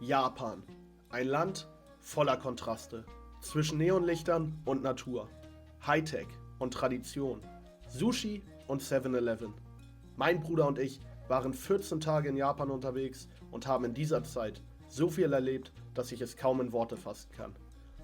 Japan. Ein Land voller Kontraste. Zwischen Neonlichtern und Natur. Hightech und Tradition. Sushi und 7-Eleven. Mein Bruder und ich waren 14 Tage in Japan unterwegs und haben in dieser Zeit so viel erlebt, dass ich es kaum in Worte fassen kann.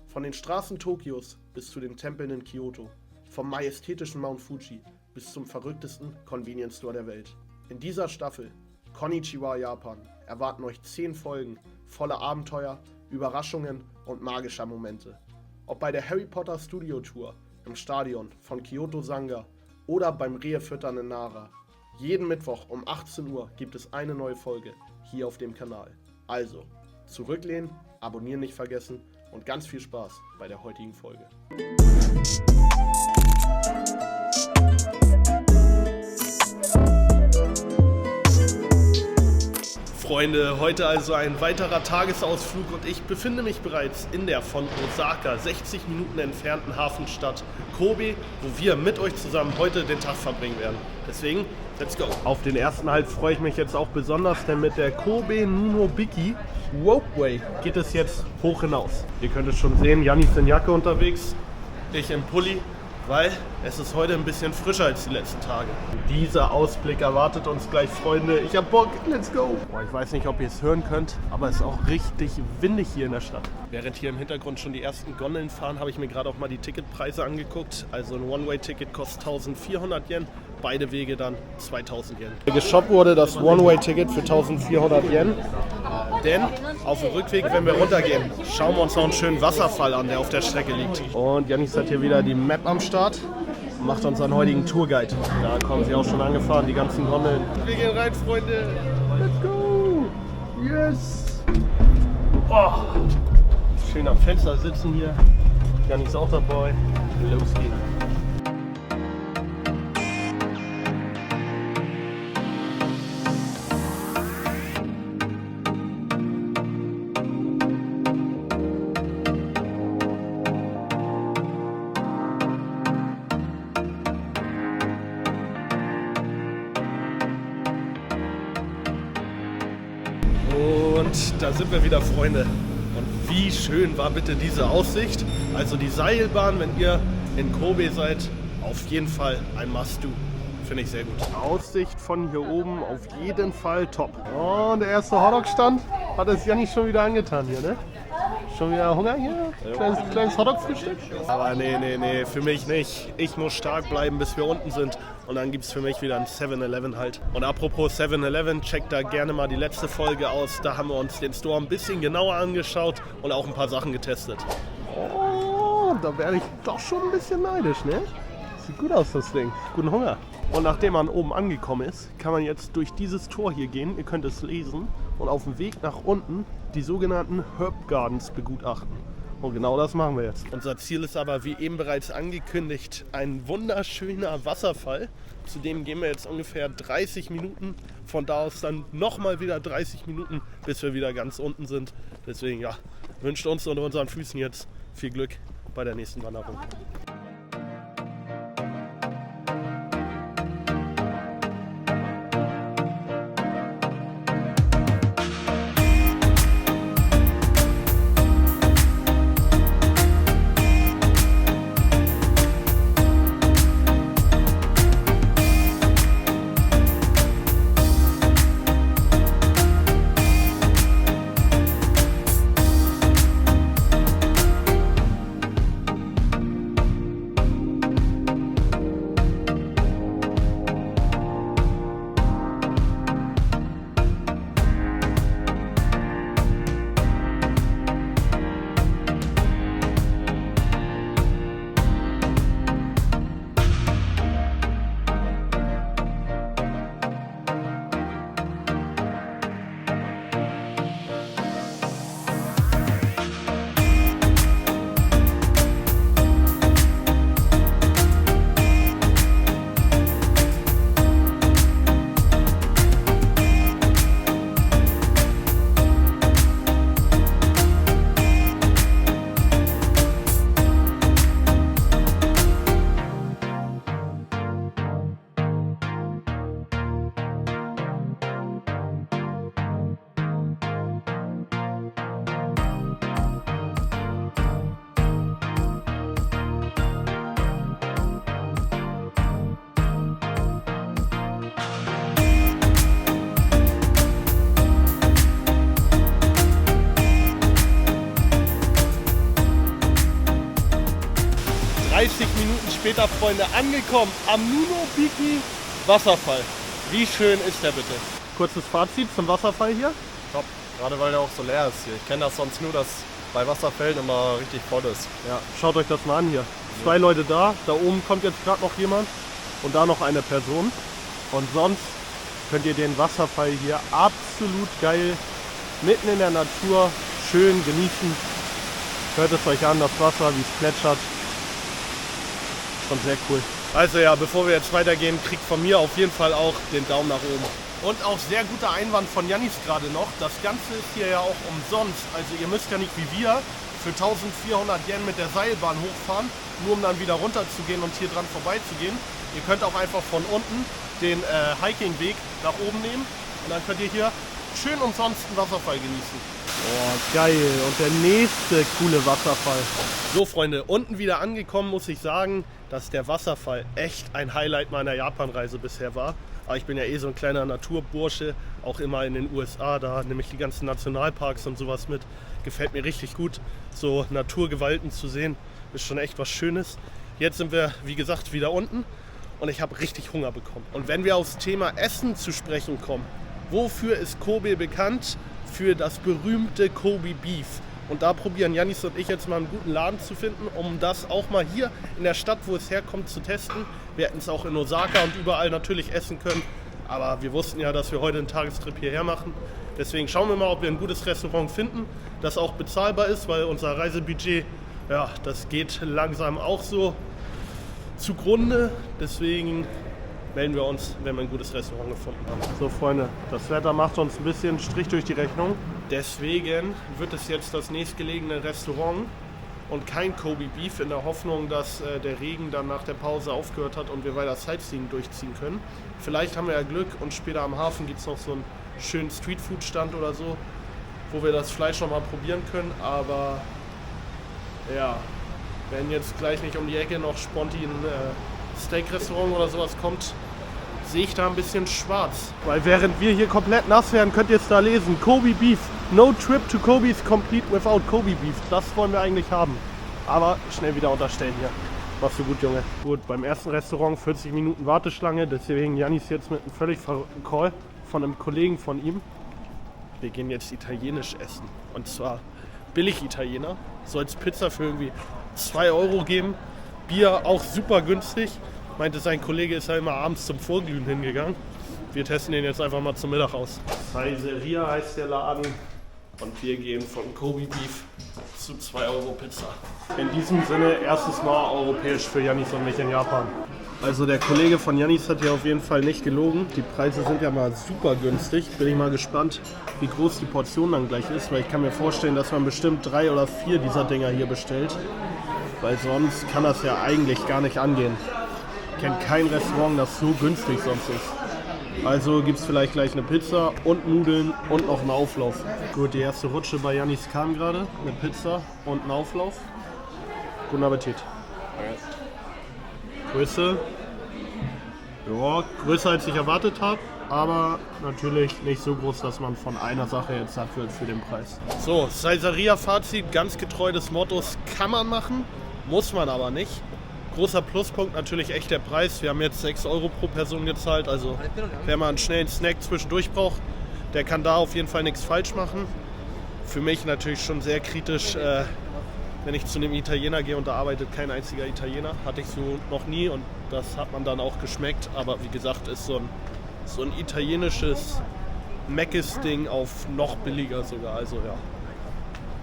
Von den Straßen Tokios bis zu den Tempeln in Kyoto. Vom majestätischen Mount Fuji bis zum verrücktesten Convenience Store der Welt. In dieser Staffel Konnichiwa Japan erwarten euch 10 Folgen voller Abenteuer, Überraschungen und magischer Momente. Ob bei der Harry Potter Studio Tour im Stadion von Kyoto Sanga oder beim Rehefüttern in Nara. Jeden Mittwoch um 18 Uhr gibt es eine neue Folge hier auf dem Kanal. Also, zurücklehnen, abonnieren nicht vergessen und ganz viel Spaß bei der heutigen Folge. Freunde, heute also ein weiterer Tagesausflug und ich befinde mich bereits in der von Osaka 60 Minuten entfernten Hafenstadt Kobe, wo wir mit euch zusammen heute den Tag verbringen werden. Deswegen, let's go! Auf den ersten Halt freue ich mich jetzt auch besonders, denn mit der Kobe Nunobiki Ropeway geht es jetzt hoch hinaus. Ihr könnt es schon sehen, Janni ist in Jacke unterwegs, ich im Pulli, weil es ist heute ein bisschen frischer als die letzten Tage. Dieser Ausblick erwartet uns gleich, Freunde. Ich hab Bock, let's go! Boah, ich weiß nicht, ob ihr es hören könnt, aber es ist auch richtig windig hier in der Stadt. Während hier im Hintergrund schon die ersten Gondeln fahren, habe ich mir gerade auch mal die Ticketpreise angeguckt. Also ein One-Way-Ticket kostet 1400 Yen, beide Wege dann 2000 Yen. Geshoppt wurde das One-Way-Ticket für 1400 Yen. Denn auf dem Rückweg, wenn wir runtergehen, schauen wir uns noch einen schönen Wasserfall an, der auf der Strecke liegt. Und Jannis hat hier wieder die Map am Start und macht unseren heutigen Tourguide. Da kommen sie auch schon angefahren, die ganzen Gondeln. Wir gehen rein, Freunde. Let's go. Yes. Oh. Schön am Fenster sitzen hier. Jannis ist auch dabei. Los geht's. Und da sind wir wieder, Freunde. Und wie schön war bitte diese Aussicht. Also die Seilbahn, wenn ihr in Kobe seid, auf jeden Fall ein Must-Do. Finde ich sehr gut. Aussicht von hier oben auf jeden Fall top. Und der erste Hotdog-Stand hat es Janni schon wieder angetan hier, ne? Schon wieder Hunger hier? Kleines Hotdog-Frühstück? Aber nee, für mich nicht. Ich muss stark bleiben, bis wir unten sind. Und dann gibt es für mich wieder ein 7-Eleven halt. Und apropos 7-Eleven, checkt da gerne mal die letzte Folge aus. Da haben wir uns den Store ein bisschen genauer angeschaut und auch ein paar Sachen getestet. Oh, da werde ich doch schon ein bisschen neidisch, ne? Sieht gut aus, das Ding. Guten Hunger. Und nachdem man oben angekommen ist, kann man jetzt durch dieses Tor hier gehen. Ihr könnt es lesen. Und auf dem Weg nach unten die sogenannten Herb Gardens begutachten. Und genau das machen wir jetzt. Unser Ziel ist aber, wie eben bereits angekündigt, ein wunderschöner Wasserfall. Zu dem gehen wir jetzt ungefähr 30 Minuten. Von da aus dann nochmal wieder 30 Minuten, bis wir wieder ganz unten sind. Deswegen ja, wünscht uns und unseren Füßen jetzt viel Glück bei der nächsten Wanderung. später, Freunde, angekommen am Nunobiki Wasserfall. Wie schön ist der bitte? Kurzes Fazit zum Wasserfall hier. Top, gerade weil der auch so leer ist hier. Ich kenne das sonst nur, dass bei Wasserfällen immer richtig voll ist. Ja, schaut euch das mal an hier. 2 Leute da oben kommt jetzt gerade noch jemand und da noch eine Person. Und sonst könnt ihr den Wasserfall hier absolut geil, mitten in der Natur, schön genießen. Hört es euch an, das Wasser, wie es plätschert. Schon sehr cool. Also ja, bevor wir jetzt weitergehen, kriegt von mir auf jeden Fall auch den Daumen nach oben. Und auch sehr guter Einwand von Jannis gerade noch. Das Ganze ist hier ja auch umsonst. Also ihr müsst ja nicht wie wir für 1400 Yen mit der Seilbahn hochfahren, nur um dann wieder runter zu gehen und hier dran vorbeizugehen. Ihr könnt auch einfach von unten den Hikingweg nach oben nehmen und dann könnt ihr hier schön umsonst einen Wasserfall genießen. Oh, geil. Und der nächste coole Wasserfall. So, Freunde, unten wieder angekommen, muss ich sagen, dass der Wasserfall echt ein Highlight meiner Japanreise bisher war. Aber ich bin ja eh so ein kleiner Naturbursche, auch immer in den USA, da nehme ich die ganzen Nationalparks und sowas mit. Gefällt mir richtig gut, so Naturgewalten zu sehen, ist schon echt was Schönes. Jetzt sind wir, wie gesagt, wieder unten und ich habe richtig Hunger bekommen. Und wenn wir aufs Thema Essen zu sprechen kommen, wofür ist Kobe bekannt? Für das berühmte Kobe Beef. Und da probieren Jannis und ich jetzt mal einen guten Laden zu finden, um das auch mal hier in der Stadt, wo es herkommt, zu testen. Wir hätten es auch in Osaka und überall natürlich essen können, aber wir wussten ja, dass wir heute einen Tagestrip hierher machen. Deswegen schauen wir mal, ob wir ein gutes Restaurant finden, das auch bezahlbar ist, weil unser Reisebudget, ja, das geht langsam auch so zugrunde. Deswegen melden wir uns, wenn wir ein gutes Restaurant gefunden haben. So, Freunde, das Wetter macht uns ein bisschen Strich durch die Rechnung. Deswegen wird es jetzt das nächstgelegene Restaurant und kein Kobe Beef, in der Hoffnung, dass der Regen dann nach der Pause aufgehört hat und wir weiter Sightseeing durchziehen können. Vielleicht haben wir ja Glück und später am Hafen gibt es noch so einen schönen Streetfood-Stand oder so, wo wir das Fleisch noch mal probieren können. Aber ja, wenn jetzt gleich nicht um die Ecke noch spontan Steak-Restaurant oder sowas kommt, sehe ich da ein bisschen schwarz. Weil während wir hier komplett nass werden, könnt ihr es da lesen. Kobe Beef. No trip to Kobe is complete without Kobe Beef. Das wollen wir eigentlich haben. Aber schnell wieder unterstellen hier. Machst du gut, Junge. Gut, beim ersten Restaurant 40 Minuten Warteschlange. Deswegen Jannis jetzt mit einem völlig verrückten Call von einem Kollegen von ihm. Wir gehen jetzt italienisch essen. Und zwar billig Italiener. Soll es Pizza für irgendwie 2 Euro geben. Bier auch super günstig. Meinte, sein Kollege ist ja immer abends zum Vorglühen hingegangen. Wir testen den jetzt einfach mal zum Mittag aus. Saiseria heißt der Laden. Und wir gehen von Kobe Beef zu 2 Euro Pizza. In diesem Sinne, erstes Mal europäisch für Jannis und mich in Japan. Also der Kollege von Jannis hat hier auf jeden Fall nicht gelogen. Die Preise sind ja mal super günstig. Bin ich mal gespannt, wie groß die Portion dann gleich ist. Weil ich kann mir vorstellen, dass man bestimmt 3 oder 4 dieser Dinger hier bestellt. Weil sonst kann das ja eigentlich gar nicht angehen. Ich kenne kein Restaurant, das so günstig sonst ist. Also gibt es vielleicht gleich eine Pizza und Nudeln und noch einen Auflauf. Gut, die erste Rutsche bei Jannis kam gerade. Eine Pizza und einen Auflauf. Guten Appetit. Größe. Ja, größer als ich erwartet habe. Aber natürlich nicht so groß, dass man von einer Sache jetzt satt wird für den Preis. So, Saiseria-Fazit, ganz getreu des Mottos, kann man machen. Muss man aber nicht. Großer Pluspunkt natürlich echt der Preis. Wir haben jetzt 6 Euro pro Person gezahlt. Also wer mal einen schnellen Snack zwischendurch braucht, der kann da auf jeden Fall nichts falsch machen. Für mich natürlich schon sehr kritisch, wenn ich zu einem Italiener gehe und da arbeitet kein einziger Italiener. Hatte ich so noch nie und das hat man dann auch geschmeckt. Aber wie gesagt, ist so ein italienisches Mc's-Ding auf noch billiger sogar. Also ja.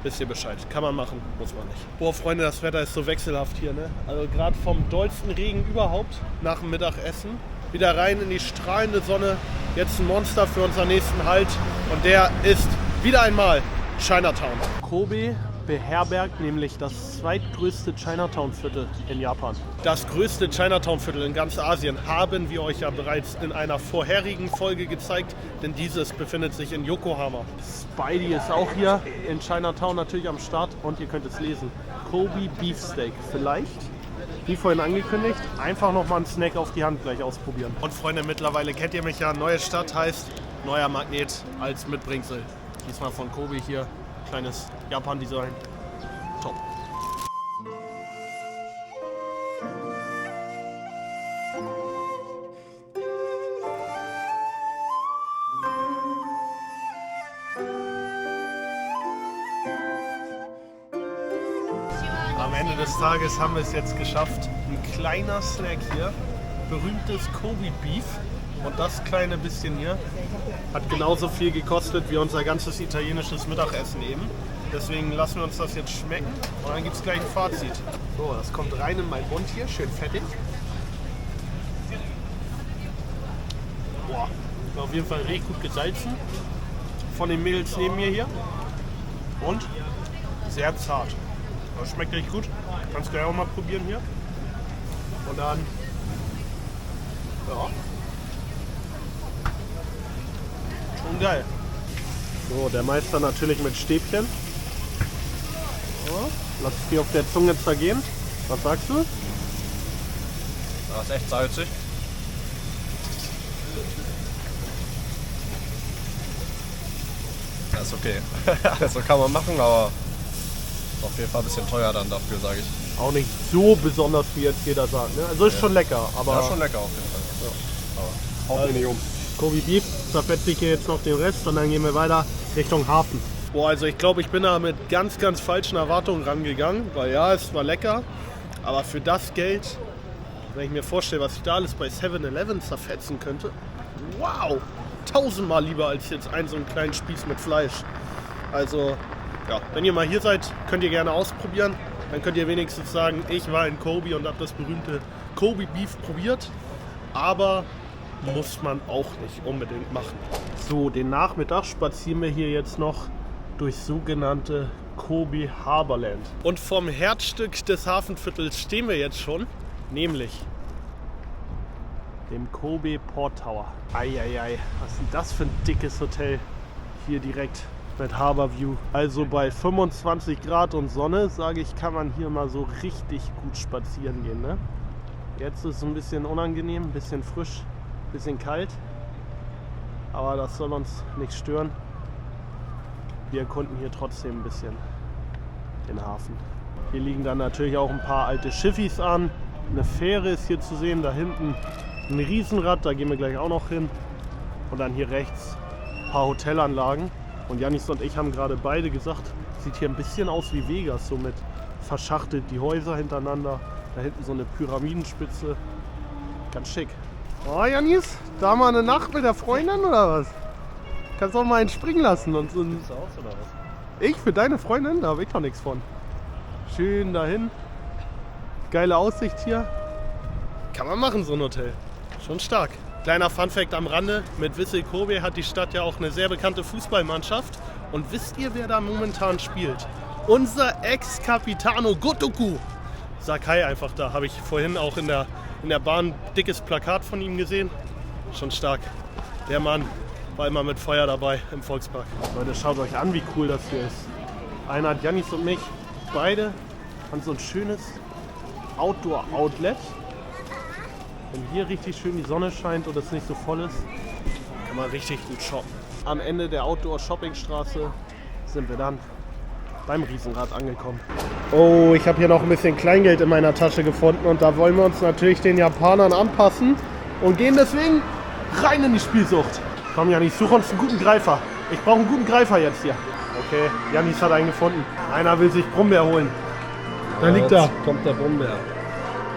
Wisst ihr Bescheid. Kann man machen, muss man nicht. Boah, Freunde, das Wetter ist so wechselhaft hier, ne? Also gerade vom dollsten Regen überhaupt nach dem Mittagessen. Wieder rein in die strahlende Sonne. Jetzt ein Monster für unseren nächsten Halt. Und der ist wieder einmal Chinatown. Kobe beherbergt nämlich das zweitgrößte Chinatown-Viertel in Japan. Das größte Chinatown-Viertel in ganz Asien haben wir euch ja bereits in einer vorherigen Folge gezeigt, denn dieses befindet sich in Yokohama. Spidey ist auch hier in Chinatown natürlich am Start und ihr könnt es lesen. Kobe Beefsteak. Vielleicht, wie vorhin angekündigt, einfach nochmal einen Snack auf die Hand gleich ausprobieren. Und Freunde, mittlerweile kennt ihr mich ja, neue Stadt heißt neuer Magnet als Mitbringsel. Diesmal von Kobe hier. Kleines Japan-Design. Top. Ende des Tages haben wir es jetzt geschafft. Ein kleiner Snack hier, berühmtes Kobe Beef. Und das kleine bisschen hier hat genauso viel gekostet wie unser ganzes italienisches Mittagessen eben. Deswegen lassen wir uns das jetzt schmecken und dann gibt es gleich ein Fazit. So, das kommt rein in meinen Mund hier, schön fettig. Boah, auf jeden Fall richtig gut gesalzen. Von den Mädels neben mir hier. Und sehr zart. Das schmeckt richtig gut. Kannst du gleich auch mal probieren hier. Und dann, ja. Schon geil. So, der Meister natürlich mit Stäbchen. So, lass es dir auf der Zunge zergehen. Was sagst du? Das ist echt salzig. Das ist okay. Also kann man machen, aber auf jeden Fall ein bisschen teuer dann dafür, sage ich. Auch nicht so besonders, wie jetzt jeder sagt. Ne? Also ist schon lecker, aber. Ja, schon lecker auf jeden Fall. Ja. Aber haut mir nicht um. Kobe Beef, zerfetze ich hier jetzt noch den Rest und dann gehen wir weiter Richtung Hafen. Boah, also ich glaube, ich bin da mit ganz, ganz falschen Erwartungen rangegangen, weil ja, es war lecker, aber für das Geld, wenn ich mir vorstelle, was ich da alles bei 7-Eleven zerfetzen könnte, wow, 1000-mal lieber als jetzt so einen kleinen Spieß mit Fleisch. Also, ja, wenn ihr mal hier seid, könnt ihr gerne ausprobieren. Dann könnt ihr wenigstens sagen, ich war in Kobe und habe das berühmte Kobe Beef probiert. Aber muss man auch nicht unbedingt machen. So, den Nachmittag spazieren wir hier jetzt noch durch sogenannte Kobe Harborland. Und vom Herzstück des Hafenviertels stehen wir jetzt schon, nämlich dem Kobe Port Tower. Eieiei, was ist denn das für ein dickes Hotel hier direkt mit Harbor View. Also bei 25 Grad und Sonne, sage ich, kann man hier mal so richtig gut spazieren gehen. Ne? Jetzt ist es ein bisschen unangenehm, ein bisschen frisch. Bisschen kalt, aber das soll uns nicht stören. Wir erkunden hier trotzdem ein bisschen den Hafen. Hier liegen dann natürlich auch ein paar alte Schiffis an. Eine Fähre ist hier zu sehen, da hinten ein Riesenrad, da gehen wir gleich auch noch hin. Und dann hier rechts ein paar Hotelanlagen. Und Jannis und ich haben gerade beide gesagt, sieht hier ein bisschen aus wie Vegas, so mit verschachtelt die Häuser hintereinander. Da hinten so eine Pyramidenspitze, ganz schick. Oh, Jannis, da mal eine Nacht mit der Freundin oder was? Kannst auch mal einen springen lassen und so. Bist du aus oder was? Ich für deine Freundin? Da habe ich doch nichts von. Schön dahin. Geile Aussicht hier. Kann man machen, so ein Hotel. Schon stark. Kleiner Funfact am Rande: Mit Vissel Kobe hat die Stadt ja auch eine sehr bekannte Fußballmannschaft. Und wisst ihr, wer da momentan spielt? Unser Ex-Capitano Gotoku. Sakai einfach da. Habe ich vorhin auch in der Bahn ein dickes Plakat von ihm gesehen. Schon stark. Der Mann war immer mit Feuer dabei im Volkspark. Leute, schaut euch an, wie cool das hier ist. Einer hat Jannis und mich. Beide haben so ein schönes Outdoor-Outlet. Wenn hier richtig schön die Sonne scheint und es nicht so voll ist, kann man richtig gut shoppen. Am Ende der Outdoor-Shoppingstraße sind wir dann beim Riesenrad angekommen. Oh, ich habe hier noch ein bisschen Kleingeld in meiner Tasche gefunden und da wollen wir uns natürlich den Japanern anpassen und gehen deswegen rein in die Spielsucht. Komm Jannis, such uns einen guten Greifer. Ich brauche einen guten Greifer jetzt hier. Okay, Jannis hat einen gefunden. Einer will sich Brombeer holen. Da liegt er. Kommt der Brombeer.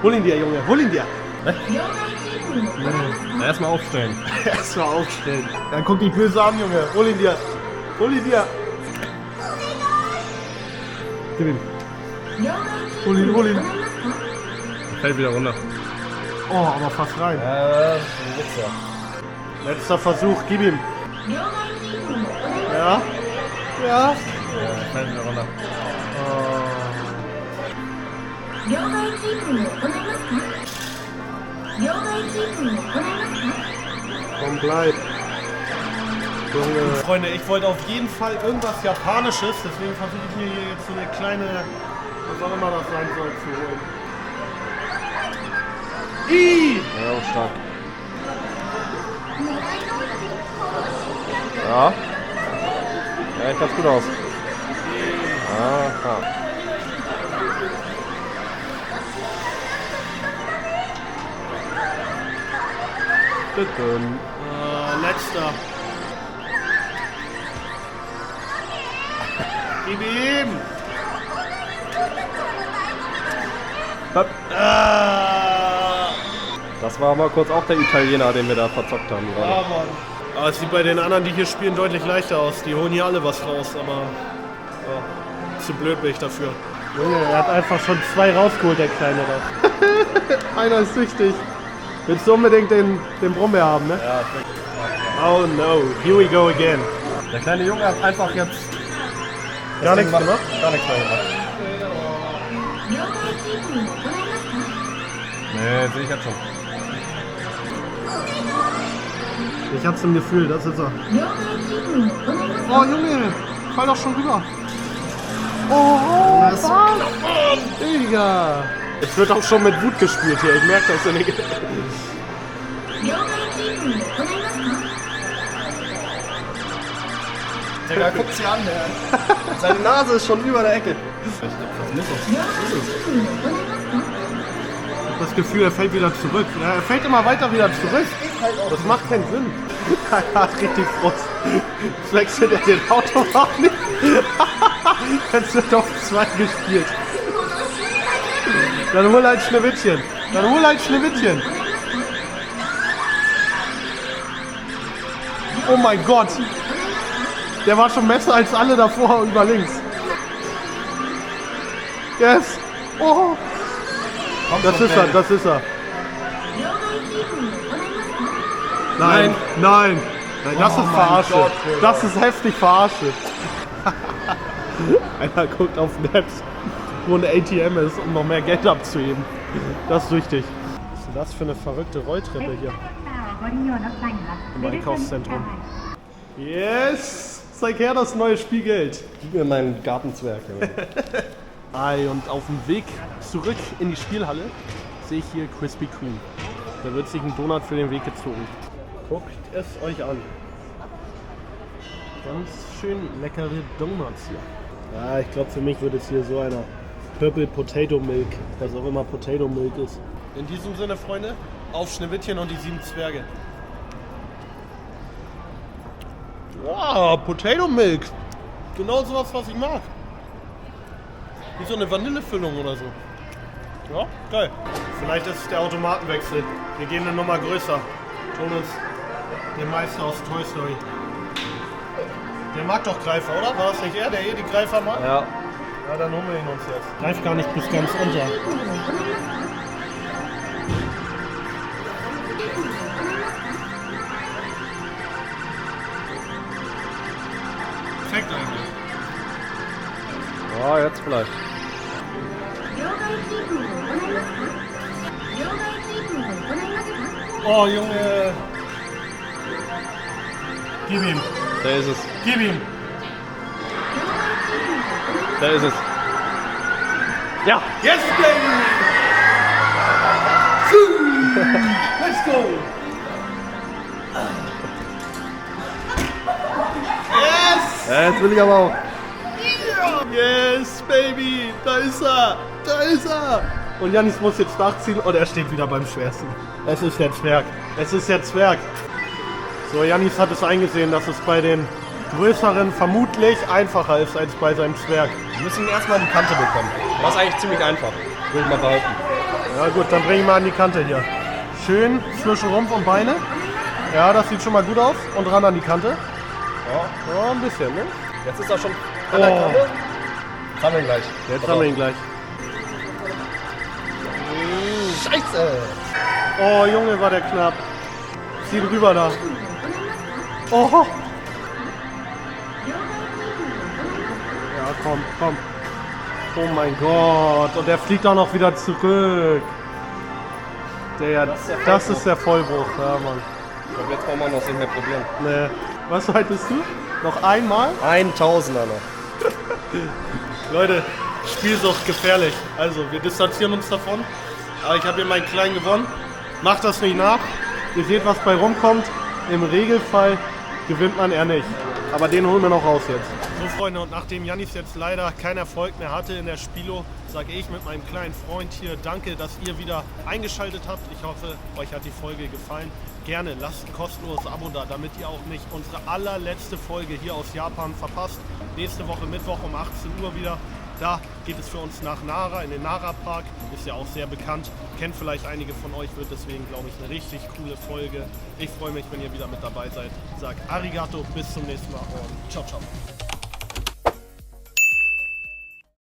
Hol ihn dir, Junge, hol ihn dir. Erstmal aufstellen. Erstmal aufstellen. Dann guck dich böse an, Junge. Hol ihn dir. Hol ihn dir. Gib ihm. Hol ihn, hol ihn. Fällt wieder runter. Oh, aber fast rein. Wichser. Letzter Versuch, gib ihm. Ja? Ja? Fällt wieder runter. Komm, bleib. Junge. Freunde, ich wollte auf jeden Fall irgendwas Japanisches, deswegen versuche ich mir hier jetzt so eine kleine, was auch immer das sein soll, zu holen. Ja, auch stark. Ja. Ja, ich ganz gut aus. Aha. Bitte. Letzter. Gib ihm! Hopp. Ah, Das war mal kurz auch der Italiener, den wir da verzockt haben. ja, Gerade. Mann. Aber es sieht bei den anderen, die hier spielen, deutlich leichter aus. Die holen hier alle was raus, aber ja, zu blöd bin ich dafür. Junge, er hat einfach schon 2 rausgeholt, der Kleine da. Einer ist süchtig. Willst du unbedingt den Brombeer haben, ne? Ja, Oh no, here we go again. der kleine Junge hat einfach jetzt Gar nichts gemacht? Gar nichts mehr gemacht. Nee, sehe ich jetzt schon. Ich hab's im Gefühl, das ist er. Oh Junge, fall doch schon rüber. Oh, was? Digga. Es wird auch schon mit Wut gespielt hier, ich merke das in den Digga, guck sie an, der. Seine Nase ist schon über der Ecke. Ich hab das Gefühl, er fällt wieder zurück. Ja, er fällt immer weiter wieder zurück. Das macht keinen Sinn. Er hat richtig Frust. Jetzt wechselt er den Automat nicht. Jetzt wird auf 2 gespielt. Dann hol ein Schneewittchen. Dann hol ein Schneewittchen. Oh mein Gott. Der war schon besser als alle davor über links. Yes. Oh. Das ist er, das ist er. Nein, nein. Nein, das ist Verarsche. Gott, Das ist heftig Verarsche. Einer guckt auf Maps, wo ein ATM ist, um noch mehr Geld abzuheben. Das ist süchtig. Was ist denn das für eine verrückte Rolltreppe hier im Einkaufszentrum? Yes! Zeig her das neue Spielgeld. Gib mir meinen Gartenzwerg. Ei, und auf dem Weg zurück in die Spielhalle sehe ich hier Krispy Kreme. Da wird sich ein Donut für den Weg gezogen. Guckt es euch an. Ganz schön leckere Donuts hier. Ja, ich glaube, für mich wird es hier so einer Purple Potato Milk, was auch immer Potato Milk ist. In diesem Sinne, Freunde, auf Schneewittchen und die 7 Zwerge. Wow, Potato Milk. Genau sowas, was ich mag. Wie so eine Vanillefüllung oder so. Ja, geil. Vielleicht ist es der Automatenwechsel. Wir gehen eine Nummer größer. Thomas, der Meister aus Toy Story. Der mag doch Greifer, oder? War das nicht er, der die Greifer mag? Ja. Ja, dann holen wir ihn uns jetzt. Greift gar nicht bis ganz unter. Perfekt eigentlich. Ja, jetzt vielleicht. Oh, Junge. Gib ihm. Der ist es. Gib ihm. Der ist es. Ja. Yes, baby! Let's go! Yes! Ja, jetzt will ich aber auch. Yes, baby! Da ist er! Da ist er! Und Jannis muss jetzt nachziehen und er steht wieder beim Schwersten. Es ist der Zwerg. Es ist der Zwerg. So, Jannis hat es eingesehen, dass es bei den größeren vermutlich einfacher ist als bei seinem Zwerg. Wir müssen ihn erstmal an die Kante bekommen. Das ist eigentlich ziemlich einfach, würde ich mal behaupten. Ja gut, dann bring ihn mal an die Kante hier. Schön zwischen Rumpf und Beine. Ja, das sieht schon mal gut aus. Und ran an die Kante. Ja, ein bisschen, ne? Jetzt ist er schon an der Kante. Jetzt haben wir ihn gleich. Jetzt haben wir ihn gleich. Scheiße! Oh, Junge, war der knapp. Zieh ihn rüber da. Oh. Ja, komm, komm. Oh mein Gott. Und der fliegt auch noch wieder zurück. Das ist der Vollbruch. Ja, Mann. Ich glaube, jetzt brauchen wir noch nicht mehr probieren. Nee. Was haltest du? Noch einmal? 1000er noch. Leute, Spielsucht gefährlich. Also, wir distanzieren uns davon. Aber ich habe hier meinen Kleinen gewonnen. Macht das nicht nach. Ihr seht, was bei rumkommt. Im Regelfall gewinnt man eher nicht. Aber den holen wir noch raus jetzt. So, Freunde, und nachdem Jannis jetzt leider keinen Erfolg mehr hatte in der Spielo, sage ich mit meinem kleinen Freund hier danke, dass ihr wieder eingeschaltet habt. Ich hoffe, euch hat die Folge gefallen. Gerne lasst ein kostenloses Abo da, damit ihr auch nicht unsere allerletzte Folge hier aus Japan verpasst. Nächste Woche Mittwoch um 18 Uhr wieder. Da geht es für uns nach Nara, in den Nara-Park. Ist ja auch sehr bekannt. Kennt vielleicht einige von euch, wird deswegen, glaube ich, eine richtig coole Folge. Ich freue mich, wenn ihr wieder mit dabei seid. Sag Arigato, bis zum nächsten Mal und ciao, ciao.